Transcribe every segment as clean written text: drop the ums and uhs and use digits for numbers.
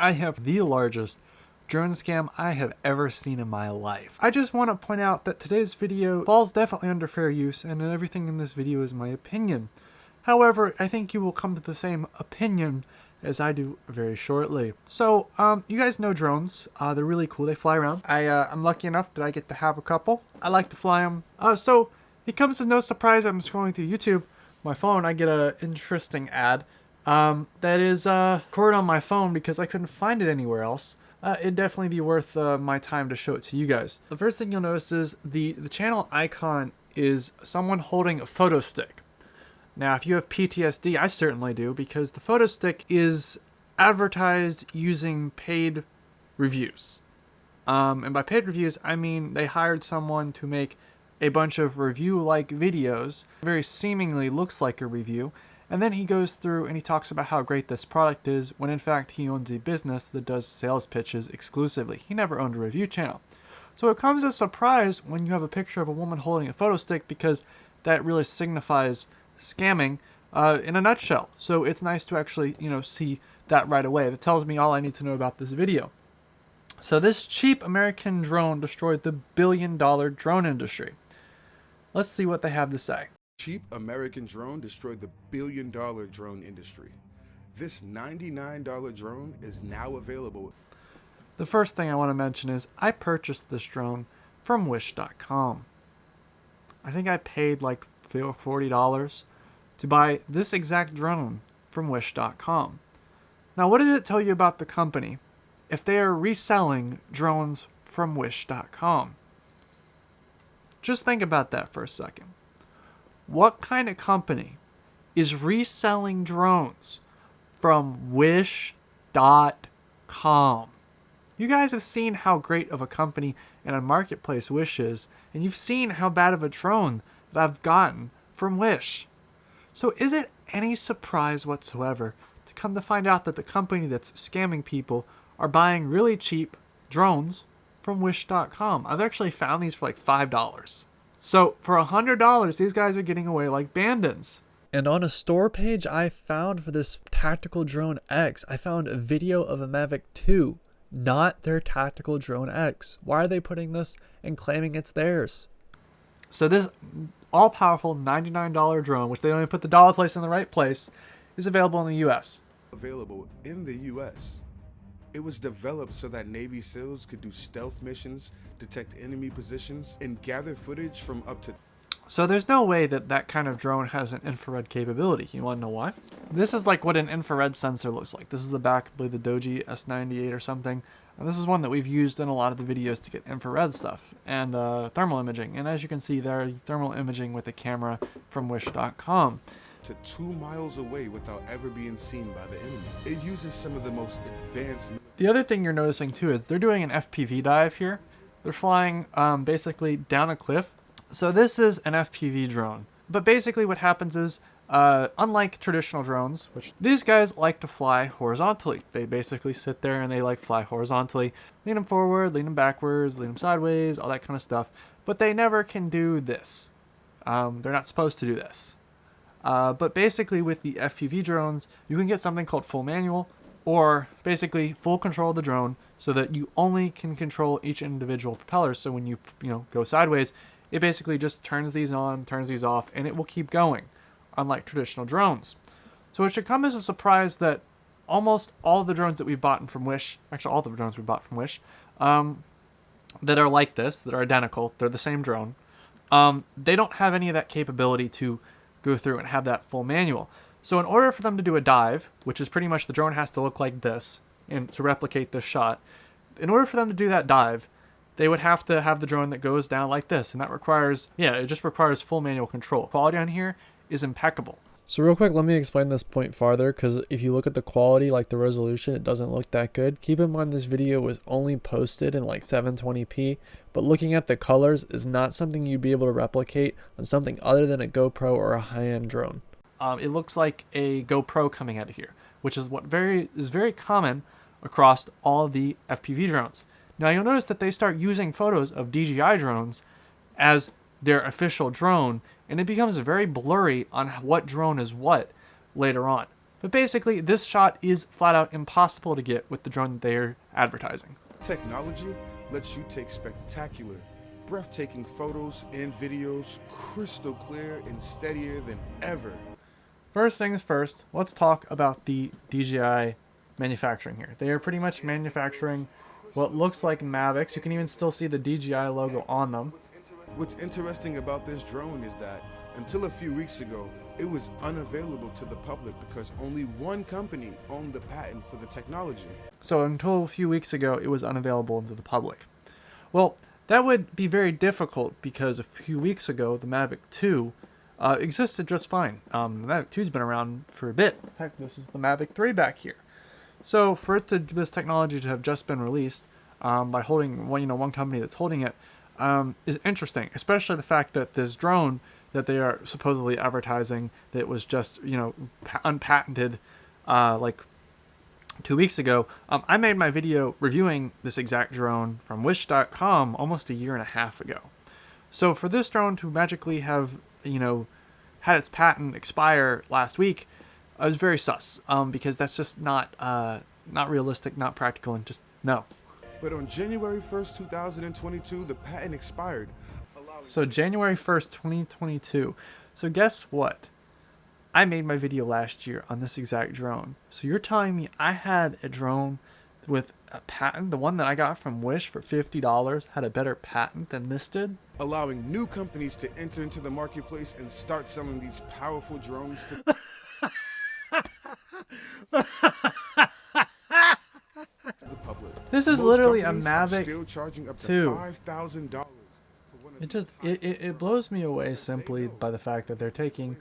I have the largest drone scam I have ever seen in my life. I just want to point out that today's video falls definitely under fair use, and everything in this video is my opinion. However, I think you will come to the same opinion as I do very shortly. So, you guys know drones. They're really cool. They fly around. I'm lucky enough that I get to have a couple. I like to fly them. So it comes as no surprise I'm scrolling through YouTube, my phone, I get an interesting ad that is recorded on my phone because I couldn't find it anywhere else. It'd definitely be worth my time to show it to you guys. The first thing you'll notice is the channel icon is someone holding a photo stick. Now, if you have PTSD, I certainly do, because the photo stick is advertised using paid reviews. And by paid reviews, I mean they hired someone to make a bunch of review-like videos, very seemingly looks like a review, and then he goes through and he talks about how great this product is, when in fact he owns a business that does sales pitches exclusively. He never owned a review channel. So it comes as a surprise when you have a picture of a woman holding a photo stick, because that really signifies scamming in a nutshell. So it's nice to actually, see that right away. That tells me all I need to know about this video. So this cheap American drone destroyed the billion-dollar drone industry. Let's see what they have to say. Cheap American drone destroyed the billion-dollar drone industry. This $99 drone is now available. The first thing I want to mention is I purchased this drone from wish.com. I think I paid like $40 to buy this exact drone from wish.com. Now, what does it tell you about the company if they are reselling drones from wish.com? Just think about that for a second. What kind of company is reselling drones from wish.com? You guys have seen how great of a company and a marketplace Wish is, and you've seen how bad of a drone that I've gotten from Wish. So is it any surprise whatsoever to come to find out that the company that's scamming people are buying really cheap drones from wish.com? I've actually found these for like $5. So for $100, these guys are getting away like bandits. And on a store page I found for this Tactical Drone X, I found a video of a Mavic 2, not their Tactical Drone X. Why are they putting this and claiming it's theirs? So this all-powerful $99 drone, which they only put the dollar place in the right place, is available in the US. Available in the US. It was developed so that Navy SEALs could do stealth missions, detect enemy positions, and gather footage from up to... So there's no way that that kind of drone has an infrared capability. You want to know why? This is like what an infrared sensor looks like. This is the back, I believe, the Doji S98 or something. And this is one that we've used in a lot of the videos to get infrared stuff and thermal imaging. And as you can see there, thermal imaging with a camera from wish.com. To 2 miles away without ever being seen by the enemy. It uses some of the most advanced... The other thing you're noticing too is they're doing an FPV dive here. They're flying basically down a cliff. So this is an FPV drone. But basically what happens is, unlike traditional drones, which these guys like to fly horizontally. They basically sit there and they like fly horizontally. Lean them forward, lean them backwards, lean them sideways, all that kind of stuff. But they never can do this. They're not supposed to do this. But basically with the FPV drones, you can get something called full manual, or basically full control of the drone, so that you only can control each individual propeller. So when you go sideways, it basically just turns these on, turns these off, and it will keep going, unlike traditional drones. So it should come as a surprise that almost all the drones that we've bought from Wish, actually all the drones we bought from Wish, that are like this, that are identical, they're the same drone, they don't have any of that capability to go through and have that full manual. So in order for them to do a dive, which is pretty much the drone has to look like this and to replicate this shot, in order for them to do that dive, they would have to have the drone that goes down like this, and that requires, it just requires full manual control. Quality on here is impeccable. So real quick, let me explain this point farther, because if you look at the quality, like the resolution, it doesn't look that good. Keep in mind this video was only posted in like 720p, but looking at the colors is not something you'd be able to replicate on something other than a GoPro or a high-end drone. It looks like a GoPro coming out of here, which is what is very common across all of the FPV drones. Now you'll notice that they start using photos of DJI drones as their official drone, and it becomes very blurry on what drone is what later on. But basically, this shot is flat out impossible to get with the drone that they're advertising. Technology lets you take spectacular, breathtaking photos and videos crystal clear and steadier than ever. First things first, let's talk about the DJI manufacturing here. They are pretty much manufacturing what looks like Mavics. You can even still see the DJI logo on them. What's interesting about this drone is that until a few weeks ago, it was unavailable to the public because only one company owned the patent for the technology. So until a few weeks ago, it was unavailable to the public. Well, that would be very difficult because a few weeks ago, the Mavic 2 existed just fine. The Mavic 2's been around for a bit. Heck, this is the Mavic 3 back here. So for this technology to have just been released by holding one company that's holding it is interesting, especially the fact that this drone that they are supposedly advertising that was just unpatented like 2 weeks ago. I made my video reviewing this exact drone from wish.com almost a year and a half ago. So for this drone to magically have had its patent expire last week, I was very sus because that's just not realistic, not practical, and just no. But on January 1st, 2022, the patent expired. So January 1st, 2022. So guess what? I made my video last year on this exact drone. So you're telling me I had a drone with a patent, the one that I got from Wish for $50, had a better patent than this did? Allowing new companies to enter into the marketplace and start selling these powerful drones to the public. This is Most literally a companies are Mavic still charging up to 2. $5,000. It blows me away simply by the fact that they're taking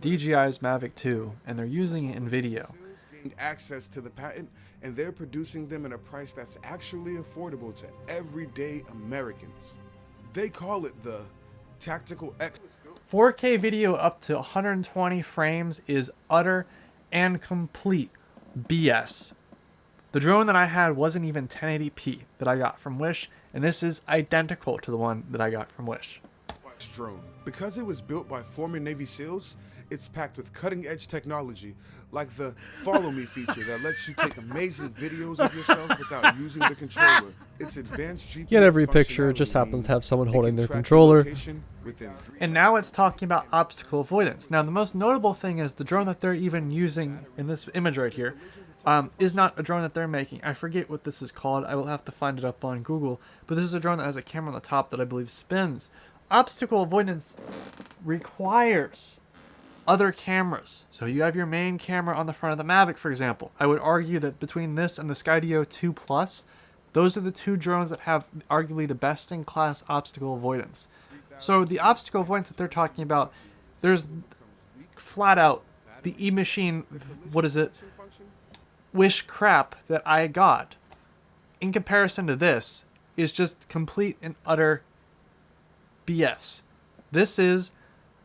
DJI's Mavic 2 and they're using it in video. Gained access to the patent, and they're producing them at a price that's actually affordable to everyday Americans. They call it the Tactical X. 4K video up to 120 frames is utter and complete BS. The drone that I had wasn't even 1080p that I got from Wish, and this is identical to the one that I got from Wish. Drone. Because it was built by former Navy SEALs, it's packed with cutting-edge technology, like the Follow Me feature that lets you take amazing videos of yourself without using the controller. It's advanced GPS Yet every picture functionality just happens to have someone means holding it their can track controller. your location within 3 And now it's talking about obstacle avoidance. Now the most notable thing is the drone that they're even using in this image right here is not a drone that they're making. I forget what this is called. I will have to find it up on Google. But this is a drone that has a camera on the top that I believe spins. Obstacle avoidance requires other cameras. So you have your main camera on the front of the Mavic, for example. I would argue that between this and the Skydio 2 Plus, those are the two drones that have arguably the best-in-class obstacle avoidance. So the obstacle avoidance that they're talking about, there's flat out the e-machine, Wish crap that I got, in comparison to this, is just complete and utter BS. This is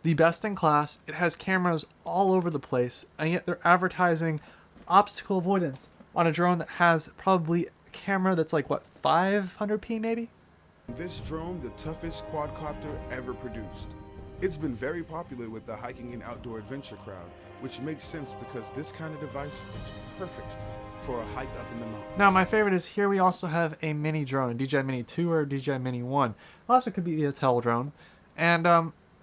the best in class. It has cameras all over the place, and yet they're advertising obstacle avoidance on a drone that has probably a camera that's like, what, 500p maybe? This drone, the toughest quadcopter ever produced. It's been very popular with the hiking and outdoor adventure crowd, which makes sense because this kind of device is perfect for a hike up in the mountains. Now, my favorite is here we also have a mini drone, a DJI Mini 2 or a DJI Mini 1. Also could be the Intel drone. And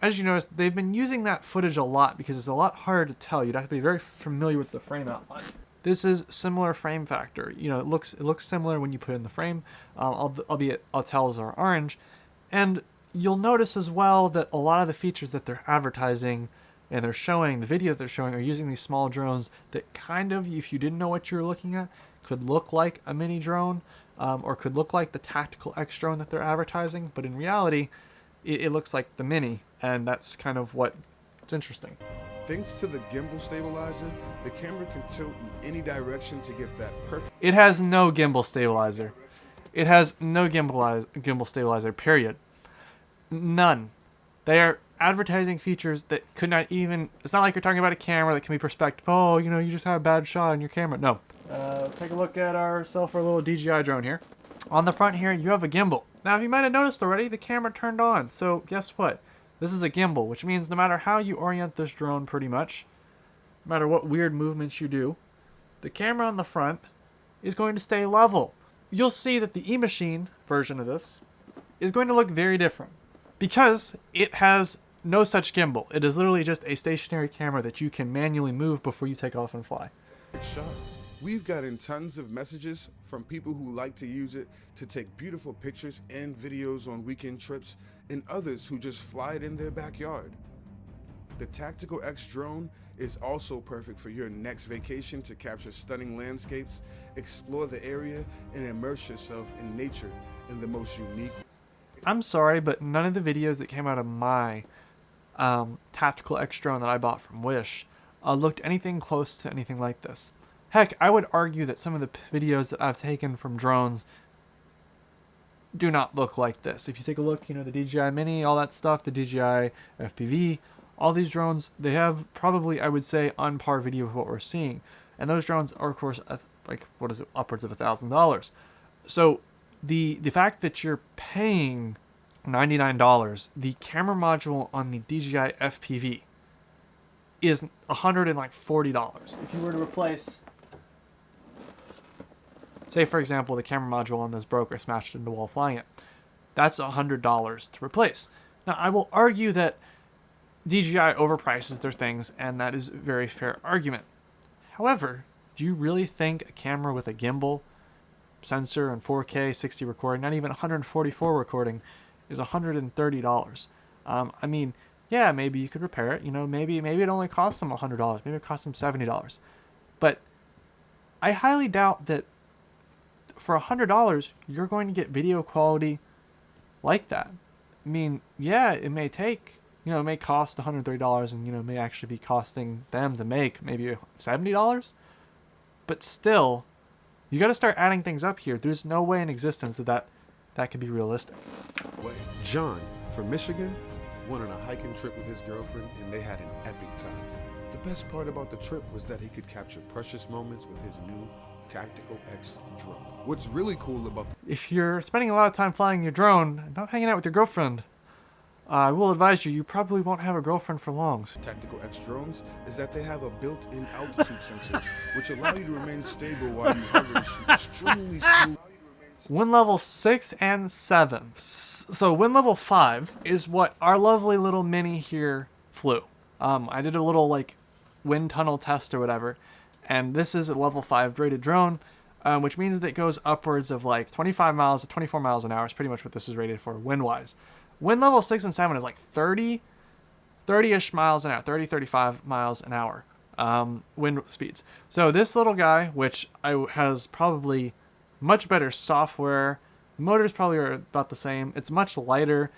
as you notice, they've been using that footage a lot because it's a lot harder to tell. You'd have to be very familiar with the frame outline. This is similar frame factor. You know, it looks similar when you put it in the frame, albeit Intels are orange. And you'll notice as well that a lot of the features that they're advertising and they're showing, the video that they're showing, are using these small drones that kind of, if you didn't know what you were looking at, could look like a mini drone or could look like the Tactical X drone that they're advertising. But in reality, it looks like the Mini, and that's kind of what's interesting. Thanks to the gimbal stabilizer, the camera can tilt in any direction to get that perfect. It has no gimbal stabilizer. It has no gimbal stabilizer, period. None. They are advertising features that could not even... It's not like you're talking about a camera that can be perspective. Oh, you know, you just have a bad shot on your camera. No. Take a look at ourselves, our little DJI drone here. On the front here, you have a gimbal. Now, if you might have noticed already, the camera turned on. So guess what? This is a gimbal, which means no matter how you orient this drone pretty much, no matter what weird movements you do, the camera on the front is going to stay level. You'll see that the eMachine version of this is going to look very different because it has no such gimbal. It is literally just a stationary camera that you can manually move before you take off and fly. Shot. We've gotten tons of messages from people who like to use it to take beautiful pictures and videos on weekend trips, and others who just fly it in their backyard. The Tactical X drone is also perfect for your next vacation to capture stunning landscapes, explore the area, and immerse yourself in nature in the most unique. I'm sorry, but none of the videos that came out of my Tactical X drone that I bought from Wish looked anything close to anything like this. Heck, I would argue that some of the videos that I've taken from drones do not look like this. If you take a look, the DJI Mini, all that stuff, the DJI FPV, all these drones, they have probably, I would say, on par video with what we're seeing. And those drones are, of course, upwards of $1,000. So the fact that you're paying $99, the camera module on the DJI FPV is $140. If you were to replace, say for example, the camera module on this broke or smashed into the wall flying it, that's $100 to replace. Now I will argue that DJI overprices their things, and that is a very fair argument. However, do you really think a camera with a gimbal, sensor, and 4K 60 recording, not even 144 recording, is $130? I mean, yeah, maybe you could repair it. Maybe it only costs them $100. Maybe it costs them $70. But I highly doubt that for $100 you're going to get video quality like that. I mean, yeah, it may take, it may cost $130, and it may actually be costing them to make maybe $70. But still, you got to start adding things up here. There's no way in existence that could be realistic. Wait, John from Michigan went on a hiking trip with his girlfriend, and they had an epic time. The best part about the trip was that he could capture precious moments with his new Tactical X drone. What's really cool about if you're spending a lot of time flying your drone and not hanging out with your girlfriend, I will advise you probably won't have a girlfriend for long. Tactical X drones is that they have a built-in altitude sensor, which allow you to remain stable while you hover and shoot extremely smooth. Wind level 6 and 7. So wind level 5 is what our lovely little Mini here flew. I did a little wind tunnel test or whatever, and this is a level 5 rated drone, which means that it goes upwards of 25 miles to 24 miles an hour is pretty much what this is rated for wind-wise. Wind level 6 and 7 is 30-ish miles an hour, 35 miles an hour wind speeds. So this little guy, which has probably much better software, the motors probably are about the same, it's much lighter.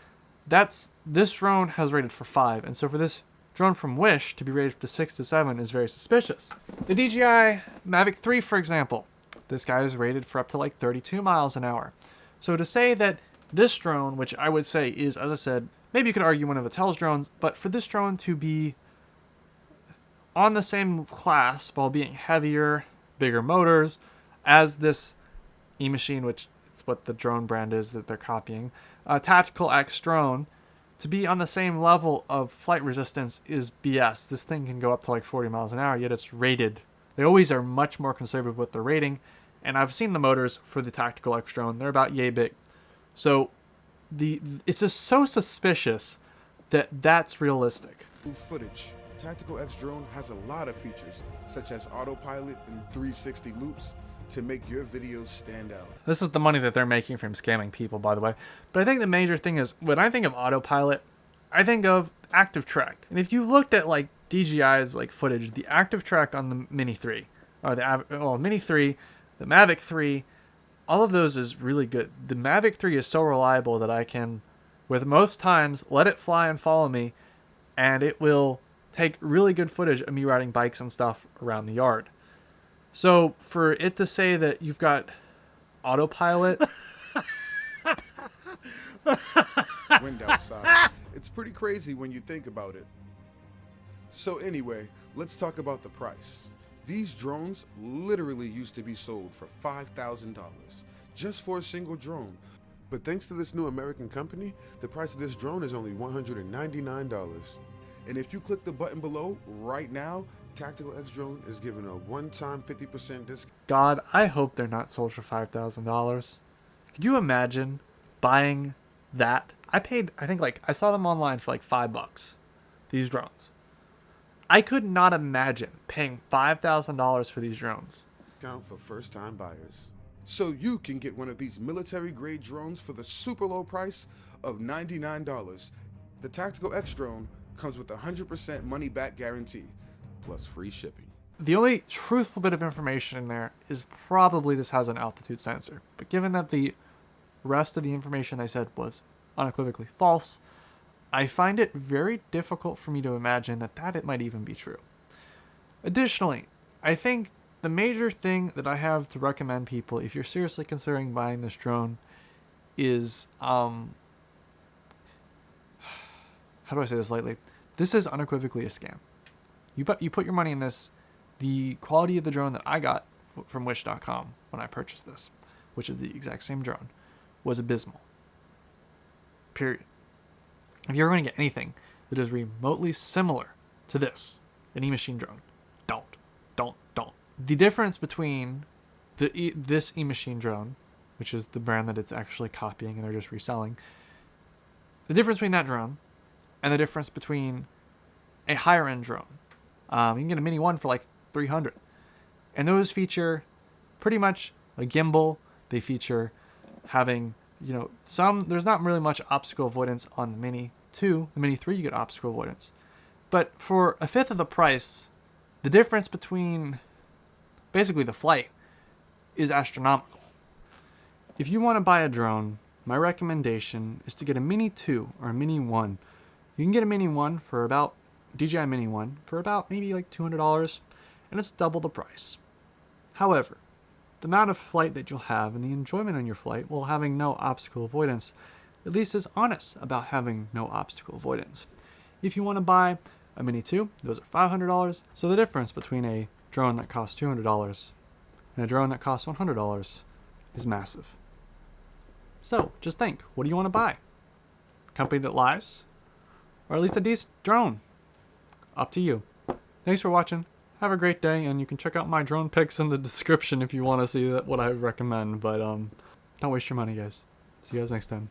This drone has rated for 5, and so for this drone from Wish to be rated to 6 to 7 is very suspicious. The DJI Mavic 3, for example, this guy is rated for up to 32 miles an hour. So to say that this drone, which I would say is, as I said, maybe you could argue one of Mattel's drones, but for this drone to be on the same class while being heavier, bigger motors as this eMachine, which is what the drone brand is that they're copying, Tactical X drone, to be on the same level of flight resistance is BS. This thing can go up to 40 miles an hour, yet it's rated. They always are much more conservative with the rating, and I've seen the motors for the Tactical X drone. They're about yay big. So it's just so suspicious that that's realistic. Footage. Tactical X drone has a lot of features, such as autopilot and 360 loops, to make your videos stand out. This is the money that they're making from scamming people, by the way. But I think the major thing is, when I think of autopilot, I think of active track. And if you looked at DJI's footage, the active track on the Mini 3, or the Mini 3, the Mavic 3, all of those is really good. The Mavic 3 is so reliable that I can, with most times, let it fly and follow me, and it will take really good footage of me riding bikes and stuff around the yard. So for it to say that you've got autopilot, wind outside, it's pretty crazy when you think about it. So anyway, let's talk about the price. These drones literally used to be sold for $5,000 just for a single drone. But thanks to this new American company, the price of this drone is only $199. And if you click the button below right now, Tactical X Drone is giving a one-time 50% discount. God, I hope they're not sold for $5,000. Could you imagine buying that? I think I saw them online for like $5, these drones. I could not imagine paying $5,000 for these drones. For first-time buyers. So you can get one of these military-grade drones for the super low price of $99. The Tactical X Drone comes with a 100% money-back guarantee, plus free shipping. The only truthful bit of information in there is probably this has an altitude sensor. But given that the rest of the information they said was unequivocally false, I find it very difficult for me to imagine that it might even be true. Additionally, I think the major thing that I have to recommend people if you're seriously considering buying this drone is, how do I say this lightly? This is unequivocally a scam. You put your money in this. The quality of the drone that I got from wish.com when I purchased this, which is the exact same drone, was abysmal. Period. If you're going to get anything that is remotely similar to this, an eMachine drone, don't. The difference between this eMachine drone, which is the brand that it's actually copying and they're just reselling, the difference between that drone and the difference between a higher end drone, you can get a Mini 1 for like $300, and those feature pretty much a gimbal. They feature having, there's not really much obstacle avoidance on the Mini 2. The Mini 3 you get obstacle avoidance, but for a fifth of the price, the difference between basically the flight is astronomical. If you want to buy a drone, my recommendation is to get a Mini 2 or a Mini 1. You can get a Mini 1 for about, DJI Mini 1 for about maybe like $200, and it's double the price. However, the amount of flight that you'll have and the enjoyment on your flight while having no obstacle avoidance at least is honest about having no obstacle avoidance. If you want to buy a Mini 2, those are $500, so the difference between a drone that costs $200 and a drone that costs $100 is massive. So, just think, what do you want to buy? A company that lies? Or at least a decent drone? Up to you. Thanks for watching. Have a great day, and you can check out my drone pics in the description if you want to see what I recommend, but don't waste your money, guys. See you guys next time.